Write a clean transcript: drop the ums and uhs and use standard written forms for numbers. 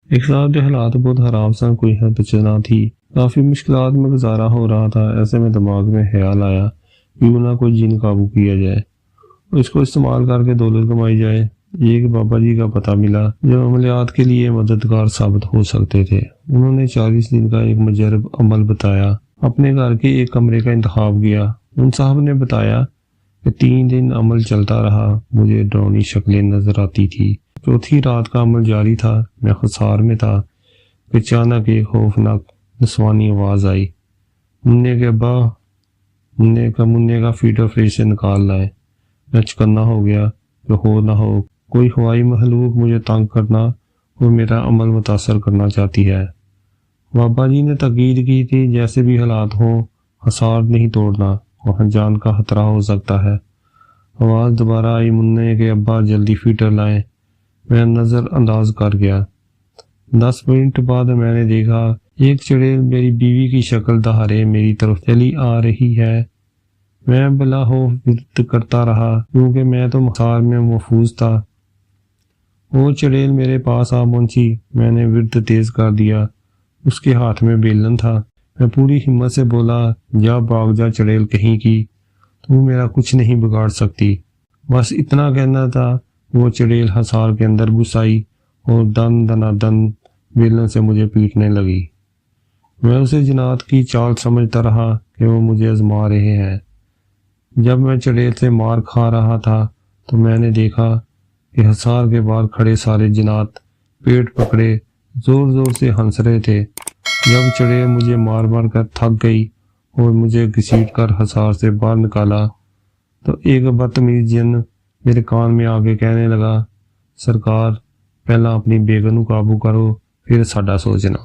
ایک صاحب جو حالات بہت حرام سن، کوئی حد بچنا تھی، کافی مشکلات میں گزارا ہو رہا تھا۔ ایسے میں دماغ میں خیال آیا کیوں نہ کوئی جن قابو کیا جائے اور اس کو استعمال کر کے دولت کمائی جائے۔ ایک بابا جی کا پتہ ملا جو عملیات کے لیے مددگار ثابت ہو سکتے تھے۔ انہوں نے 40 دن کا ایک مجرب عمل بتایا، اپنے گھر کے ایک کمرے کا انتخاب کیا۔ ان صاحب نے بتایا کہ 3 دن عمل چلتا رہا، مجھے ڈراؤنی شکلیں نظر آتی تھی۔ چوتھی رات کا عمل جاری تھا، میں خسار میں تھا کہ اچانک ایک خوفناک نسوانی آواز آئی، منہ کے ابا، منہ کا فیڈر فریج سے نکال لائے۔ میں چکنا ہو گیا کہ ہو نہ ہو کوئی ہوائی مخلوق مجھے تنگ کرنا اور میرا عمل متاثر کرنا چاہتی ہے۔ بابا جی نے تاکید کی تھی جیسے بھی حالات ہوں حصار نہیں توڑنا، وہاں جان کا خطرہ ہو سکتا ہے۔ آواز دوبارہ آئی، منہ کے ابا جلدی فیڈر لائیں۔ میں نظر انداز کر گیا۔ 10 منٹ بعد میں نے دیکھا ایک چڑیل میری بیوی کی شکل دہارے میری طرف چلی آ رہی ہے۔ میں بلا خوف ورد کرتا رہا کیونکہ میں تو حصار میں محفوظ تھا۔ وہ چڑیل میرے پاس آ پہنچی، میں نے ورد تیز کر دیا۔ اس کے ہاتھ میں بیلن تھا۔ میں پوری ہمت سے بولا، جا بھاگ جا چڑیل کہیں کی، تو میرا کچھ نہیں بگاڑ سکتی۔ بس اتنا کہنا تھا، وہ چڑیل حصار کے اندر گھس آئی اور دن دنا دن بیلن سے مجھے پیٹنے لگی۔ میں اسے جنات کی چال سمجھتا رہا کہ وہ مجھے آزما رہے ہیں۔ جب میں چڑیل سے مار کھا رہا تھا تو میں نے دیکھا کہ حصار کے باہر کھڑے سارے جنات پیٹ پکڑے زور زور سے ہنس رہے تھے۔ جب چڑیل مجھے مار مار کر تھک گئی اور مجھے گھسیٹ کر حصار سے باہر نکالا تو ایک بدتمیز جن میرے کان میں آگے کہنے لگا، سرکار، پہلا اپنی بیگم کو قابو کرو، پھر ساڈا سوچنا۔